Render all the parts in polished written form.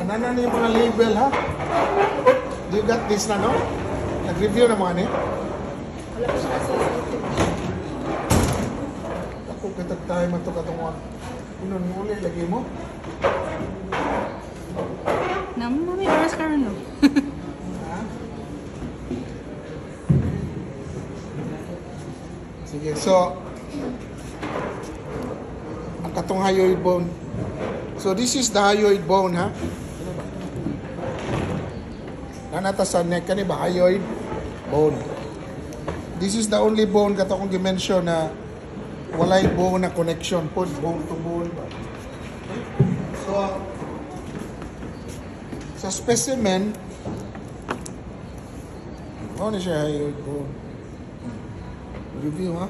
Ano na yung mga label, ha? You got this na, no? Nag-review na mga ni? Wala ko siya sa Ako, kitag tayo matutong mga unon muli, lagi mo? Mami, oras ka rin, no? Ha? Sige, so ang katong hyoid bone. So this is the hyoid bone, ha? Nanata sa neck kani ba hyoid bone. This is the only bone kato kong dimension na walay bone na connection pod bone to bone. So sa specimen ano na siya hyoid bone. Review, ha?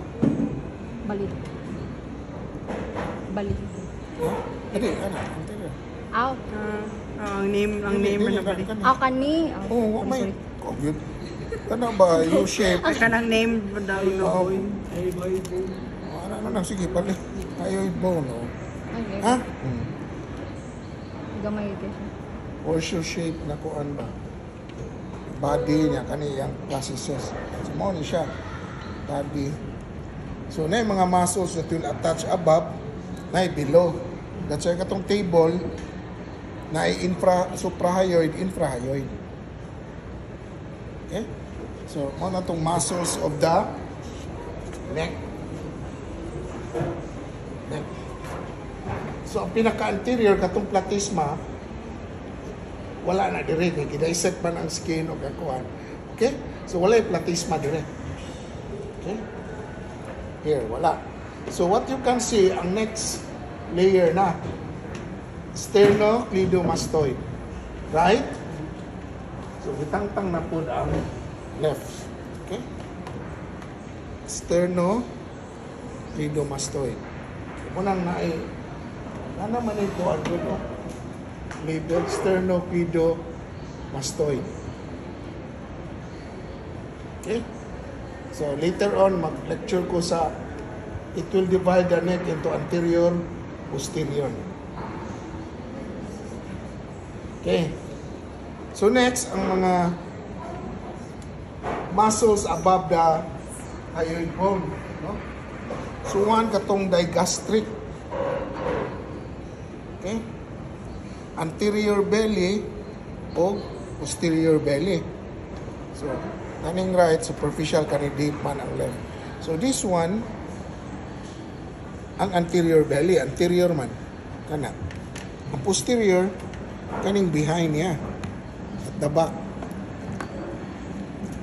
Balik. Balik. Ha? Hindi, ano? Aw. Ang name na bali. Aw, kani. Oo, may... Oh, yun. Ano ba? U-shape. Ang kanang name daw no boy. Ano na? Sige, balik. Hyoid bone, oh. Okay. Ha? Gamay ito siya. Horseshoe shape na kuan ba? Body niya, kaniyang processes. So, mo ni siya. Body. So, na yung mga muscles that will attach above, na below. That's why katong table, na suprahyoid, infrahyoid. Okay? So, mo na itong muscles of the neck. Neck. So, ang pinaka-anterior, katong platysma, wala na dire. Kidaiset man ang skin o kakuan. Okay? So, wala yung platysma dire. Okay? Here, wala. So, what you can see, ang next layer na, sternocleidomastoid. Right? So, bitang-tang na po ang left. Okay? Sternocleidomastoid. So, munang na naman ito ang no? Label sternocleidomastoid. Okay? So, later on, mag-lecture ko sa it will divide the neck into anterior, posterior. Okay. So, next, ang mga muscles above the hyoid bone. No? So, one katong digastric. Okay? Anterior belly o posterior belly. So, kaning right, superficial, kaning deep man ang left. So, this one, ang anterior belly, anterior man, kana. Ang posterior, kaning behind niya, at the back.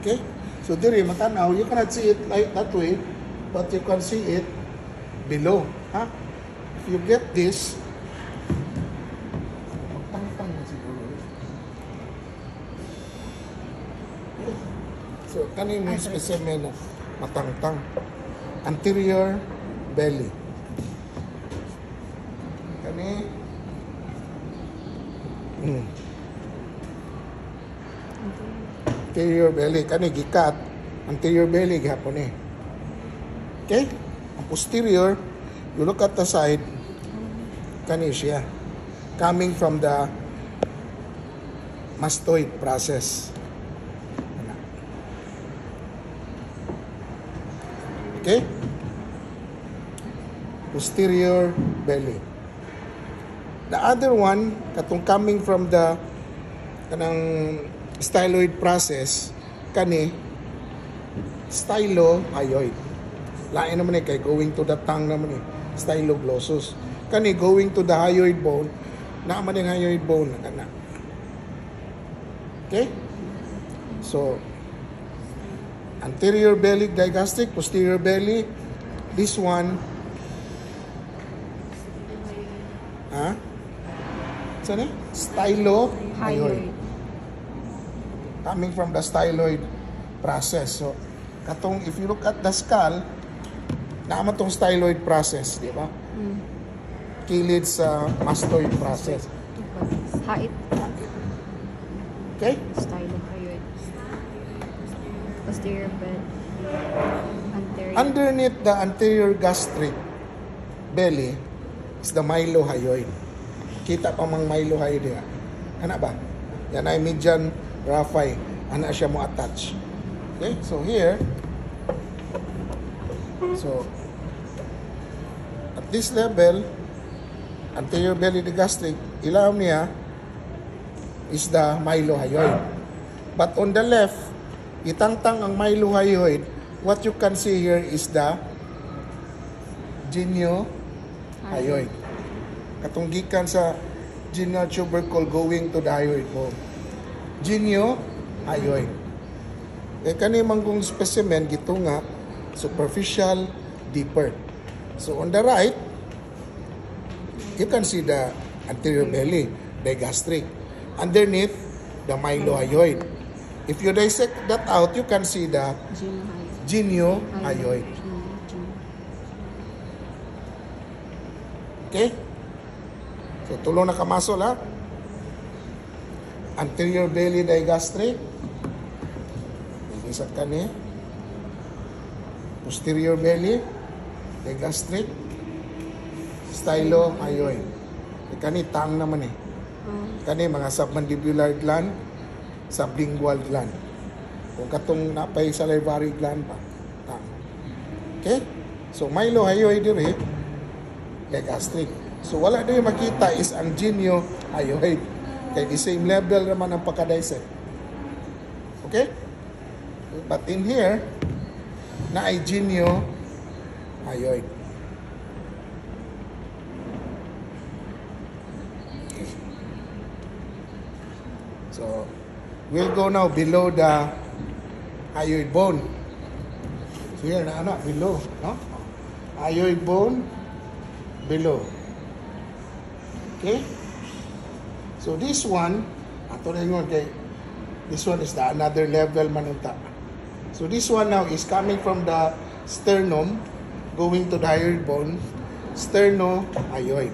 Okay? So, diri, matanaw, you cannot see it like that way, but you can see it below. Ha? If you get this, magtangtang na siguro. So, kaning may specimen na matangtang. Anterior belly. Kani anterior belly. Kani gikat. Anterior belly gihapon eh. Okay? Ang posterior, you look at the side, kani siya. Coming from the mastoid process. Okay? Posterior belly. The other one, katong coming from the kanang styloid process, kani stylohyoid. Lain naman kay going to the tongue naman styloglossus. Kani going to the hyoid bone, na man yung hyoid bone na kana. Okay? So, anterior belly digastric, posterior belly. This one, saan stylohyoid. Coming from the styloid process. So, katong if you look at the skull, naman tong styloid process, di ba? Kilid sa mastoid process. Hait. Okay? Stylohyoid. Posterior bed. Anterior. Underneath the anterior gastric belly is the mylohyoid. Kita pa mang mylohyoid diha. Ana ba? Yan ay median raphe. Ana siya mo attach. Okay? So here, so at this level, anterior belly gastric, ilaw niya is the mylohyoid. But on the left, itangtang ang mylohyoid, what you can see here is the geniohyoid. Katong gikan sa genial tubercle going to the hyoid bone. Geniohyoid. Eh kani manggong specimen gito nga superficial, deeper. So on the right, you can see the anterior belly, digastric. Underneath, the mylohyoid. If you dissect that out, you can see the geniohyoid. Okay? So, tulo na kamasol, ha? Anterior belly digastric. Isat ka ni. Posterior belly digastric. Stylohyoid. Kani tang naman eh. Kani mga submandibular gland, sublingual gland. Kung katong napay salivary gland pa. Tang. Okay? So, mylohyoid dire, digastric. So, wala din makita is ang geniohyoid. Kaya the same level naman ang pagka-dissect. Okay? But in here, na ay geniohyoid. So, we'll go now below the hyoid bone. So, here na anak, below. No? Hyoid bone, below. Okay? So, this one, ato na yun, okay, this one is the another level manunta. So, this one now is coming from the sternum, going to the hyoid bone, sternohyoid.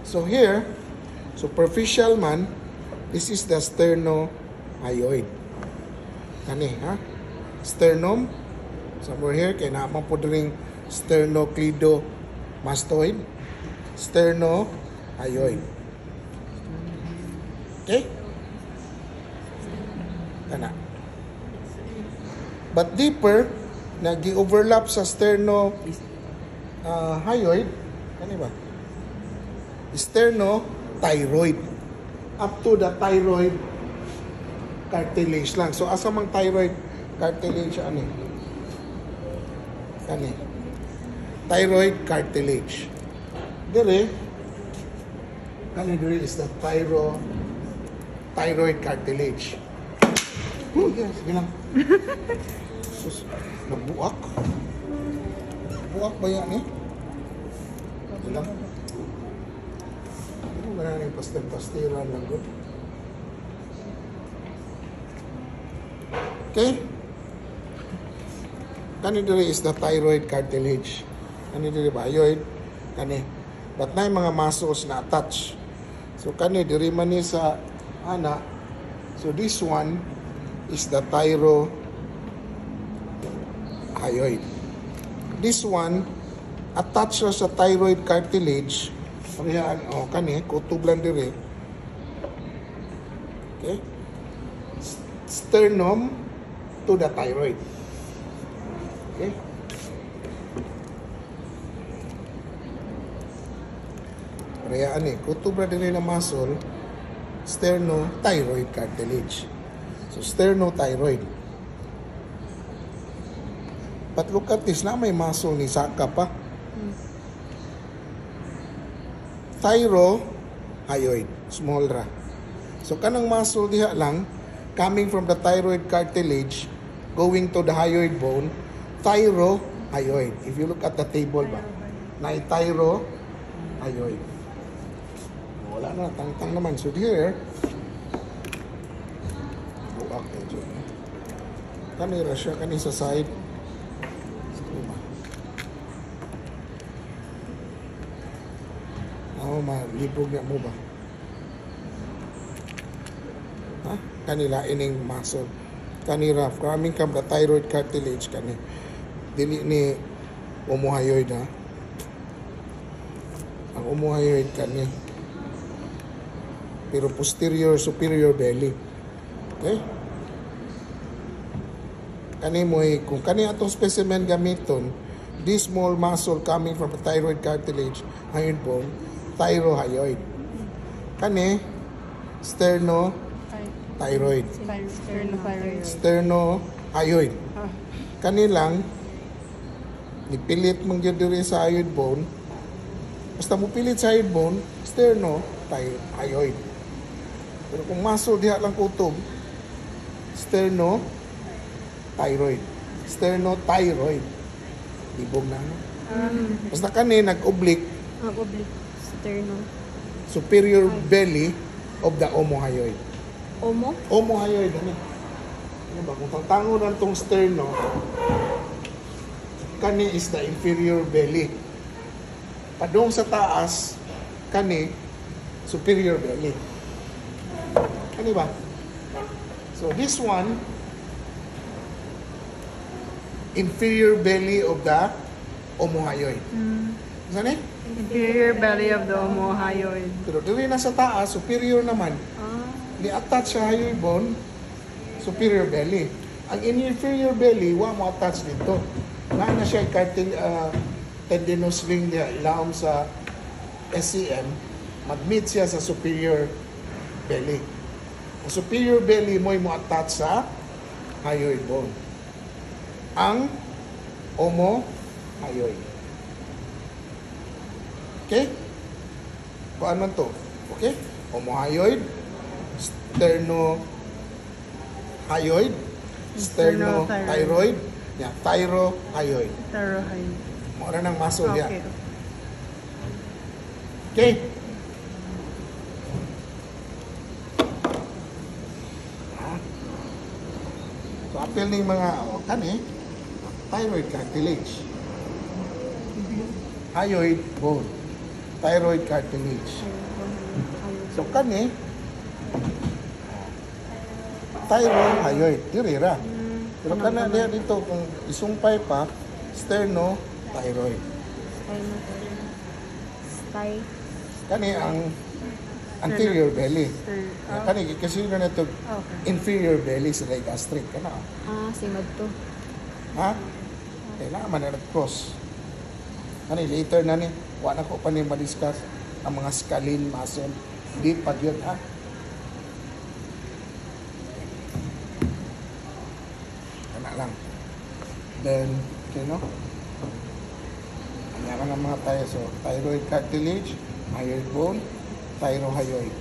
So, here, superficial man, this is the sternohyoid. Kani, ha? Sternum. Somewhere here, kaya naman po rin sternocleidomastoid. Sternohyoid. Okay? Kana. But deeper, nag-overlap sa sternohyoid. Kani ba? Sternothyroid. Up to the thyroid cartilage lang. So, asa mang thyroid cartilage, ano? Kani. Thyroid cartilage. Dire, kani dire is the thyroid cartilage. Oh, yes, ganang. Sus, nabuak. Nabuak ba yan eh? Ganang. Ano yung pastel-pastiran lang ko. Okay? Kani diri is the thyroid cartilage. Kani diri ba? Hyoid. Kani. But na yung mga muscles na attach. So, kani diri man ni sa ana. So, this one is the thyrohyoid. This one, attached sa thyroid cartilage. Parehas, oh, kani, kutob lang dire. Okay? Sternum to the thyroid. Okay? Parehas ni, kutob lang dire na muscle, sternothyroid cartilage. So, sternothyroid. But look at this, na may muscle ni Saka pa. Thyrohyoid, small ra. So, kanang muscle diha lang, coming from the thyroid cartilage, going to the hyoid bone, thyrohyoid. If you look at the table ba, na thyrohyoid. Wala na, tang-tang naman. So, here, buwak na dyan. Kanira siya, kani sa side. Malibog niya mo ba? Ha? Kanila ining muscle. Kanira, coming from the thyroid cartilage kani. Dili ni omohyoid ha. Ang omohyoid kani. pero posterior superior belly. Okay? Kani mo kung kani atong specimen gamiton, this small muscle coming from the thyroid cartilage, hyoid bone, thyrohyoid. Kani sternothyroid, Sternothyroid. sternohyoid. Kani lang nipilit mong gyud diri sa hyoid bone. Basta mo pilit sa hyoid bone, sternothyroid. Pero kung muscle diha lang kutob, sternothyroid. Sternothyroid. Libog na. No? Basta kani nag-oblique Oblique. Sterno. superior belly of the omohyoid. Omo? Omohyoid, ano? Ano ba? Kung tango lang tong sterno, kani is the inferior belly. Padong sa taas, kani, superior belly. Kani ba? So this one, inferior belly of the omohyoid. Saan eh? Inferior belly of the omohyoid. Pero dili na sa taas, superior naman. Ni-attach sa hyoid bone, superior belly. Ang inferior belly, wa mo attach dito. Na siya tendinous ring niya, ilawom sa SCM, mag-meet siya sa superior belly. Ang superior belly mo attach sa hyoid bone. Ang omohyoid. Okay? Kuan man to? Okay? Omohyoid, sternohyoid, sternothyroid, thyrohyoid. Thyrohyoid. Mura ng muscle yan. Okay. Okay? So, appeal ng mga, kani, thyroid cartilage. Hyoid bone. Thyroid cartilage. So, kani, thyrohyoid. Dirira. Pero kana niya dito, kung isumpay pa, sternothyroid. Sky. Kani ang anterior belly. Kani, kasi na ito Okay. inferior belly sa gastric. Kana. Simad to. Ha? Kailangan man na cross. Kani, later na ni, wala ko pa ni ma-discuss ang mga scalene muscle. Di pa yun, ha? Kana lang. Then, you know, yan ang mga tayo. So, thyroid cartilage, hyoid bone, thyrohyoid.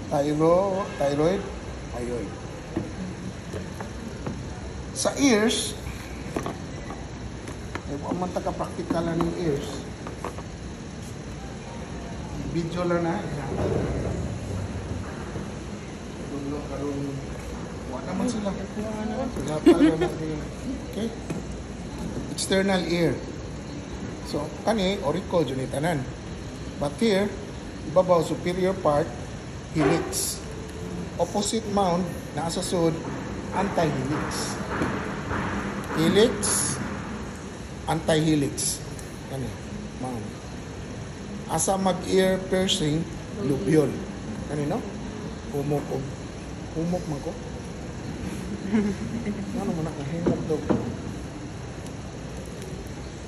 Thyroid, hyoid. Sa ears, kung man taka-practicalan ng ears, video lang na. Wala naman sila. Okay? External ear. So, kani, auricle, yun itanan. But here, ibabaw, superior part, helix. Opposite mound, nasa sud, anti-helix. Helix, anti-helix. Kani, mound. Asa mag-ear piercing, lobule. Kani, no? Humok man ko. Ano man ako, humok daw.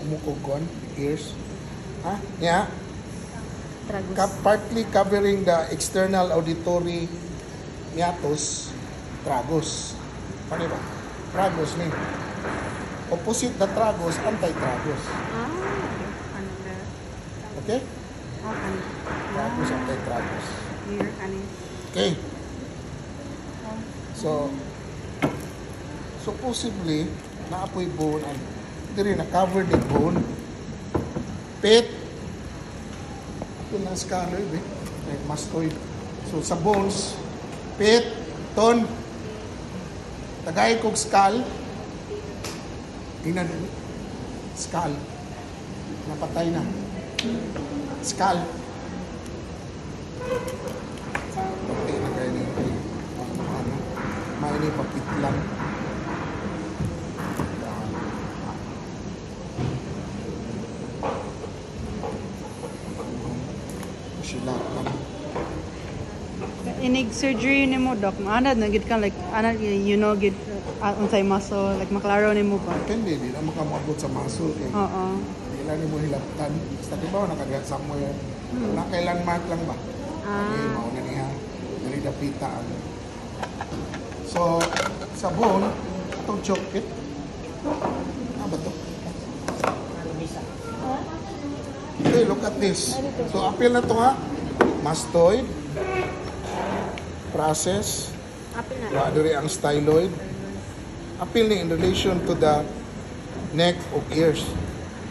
Umukog ears. Ha? Yeah. Tragus. Partly covering the external auditory hiatus, tragus. Ano ba? Tragus ni. Opposite the tragus, anti-tragus. Ano na? Okay? Ano? Tragus, anti-tragus. Here, ano? Okay. So possibly, naapoy bone, diri na covered the bone. Pit. Ito na scaloid, mastoid. So sa bones, pit, ton, tagay kog skull, ina skull, napatay na. Skull. Patay na kayo niyo. May ni papit lang. Sila lang. kanig surgery nimo doc, anad na gid ka like anad you know gid unsay muscle like maklaro nimo ba? Depende, di na makamabot sa muscle kay Oo. di lang mo hilabtan. Basta di ba nakagat somewhere. Na kailan mark lang ba? Okay, mao na niya. Dali dapita ang. So, sa bone, itong chocolate. Ano ba to? Okay, look at this. So, appeal na to ha. Mastoid. Process. Apil na. Wa diri ang styloid. Appeal ni in relation to the neck of ears.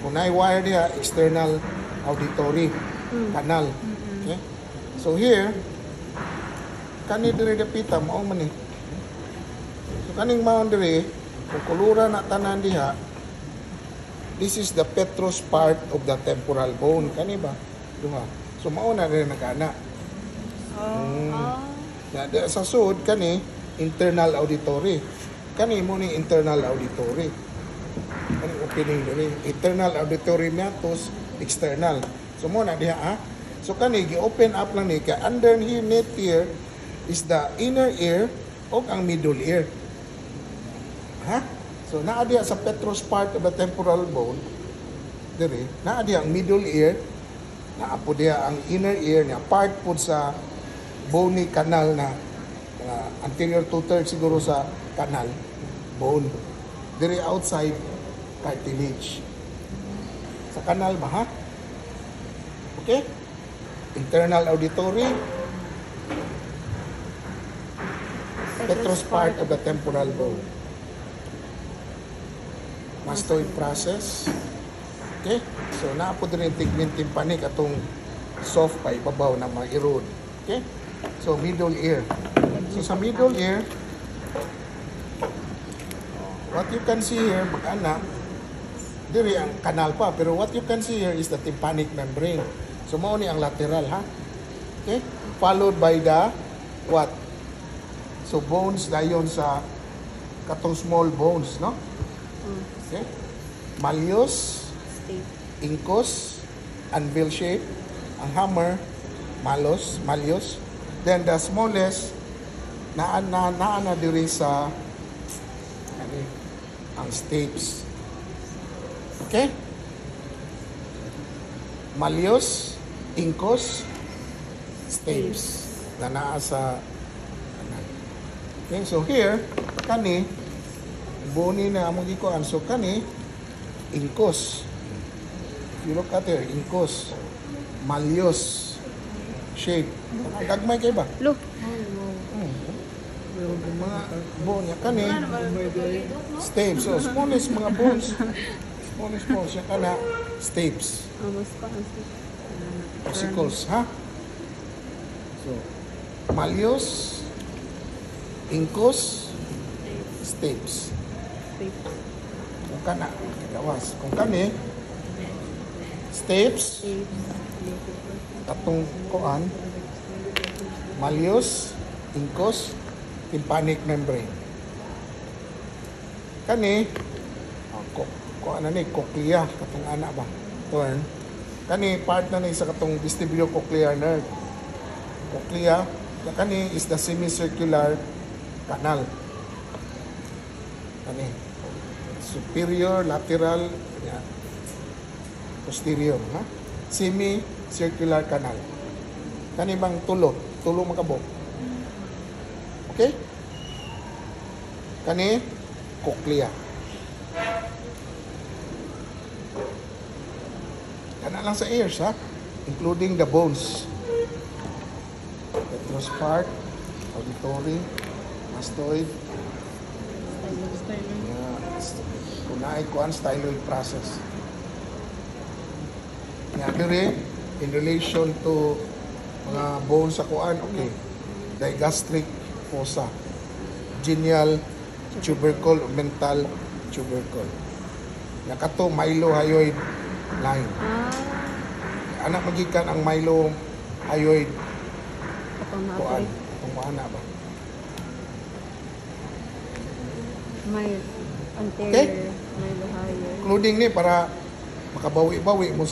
Kung na-wire diha, external auditory canal. Okay? So here, kani diri dapita mao man ni. So kaning mao diri, kung kulura na tanan diha, this is the petrous part of the temporal bone. Kani ba? Duha. So mao na rin nagana. Ya, sa sud kani internal auditory. Kani mo ni internal auditory. Kani opening diri. Internal auditory meatus external. So mo na diha ha. So kani gi-open up lang ni kay under here here is the inner ear o ang middle ear. Ha? So naa diha sa petrous part of the temporal bone diri, naa diha ang middle ear, naa po diha ang inner ear niya, part po sa bony canal na anterior two-thirds siguro sa canal bone. Diri outside cartilage. Sa canal ba ha? Okay? Internal auditory, petrous part of the temporal bone. Mastoid process. Okay? So, naapod rin yung tegment tympanic atong soft pa ibabaw na ma-erode. Okay? So, middle ear. So, sa middle ear, what you can see here, mag-anak, diri ang kanal pa, pero what you can see here is the tympanic membrane. So, mao ni ang lateral, ha? Okay? Followed by the, what? So, bones dayon sa katong small bones, no? Okay? Malleus, incus, anvil shape, ang hammer, malleus. Then the smallest, naa na diri sa ang stapes. Okay? Malleus, incus, stapes. Na naa sa okay, so here, kani, boni na among gikuan. So kani, incus. If you look at here, incus, malleus shape. Gagmay kay ba? Lo. Mga bone niya kani, stapes. So smallest mga bones. Smallest bones siya kana, stapes. Mas pa. Ossicles, ha? So, malleus, incus, stapes. Kung kana, gawas. Kung kani, stapes, katong kuan, malleus, incus, tympanic membrane. Kani, kuan na ni, cochlea, katong ana ba? Turn. Kani, part na ni sa katong vestibulocochlear nerve. Cochlea, kani is the semicircular canal. Kani, superior, lateral, posterior, ha? Semicircular canal. Kani bang tulo makabok. Okay? Kani, cochlea. Kana lang sa ears, ha? Including the bones. Petrous part, auditory, mastoid, kunay kuan styloid process. Nga diri in relation to mga bones sa kuan, okay. Digastric fossa, genial tubercle, mental tubercle. Nakato mylohyoid line. Anak magikan ang mylohyoid kuan. Kung ana ba? May anterior, Okay. may lohayo. Including ni para makabawi-bawi mo sa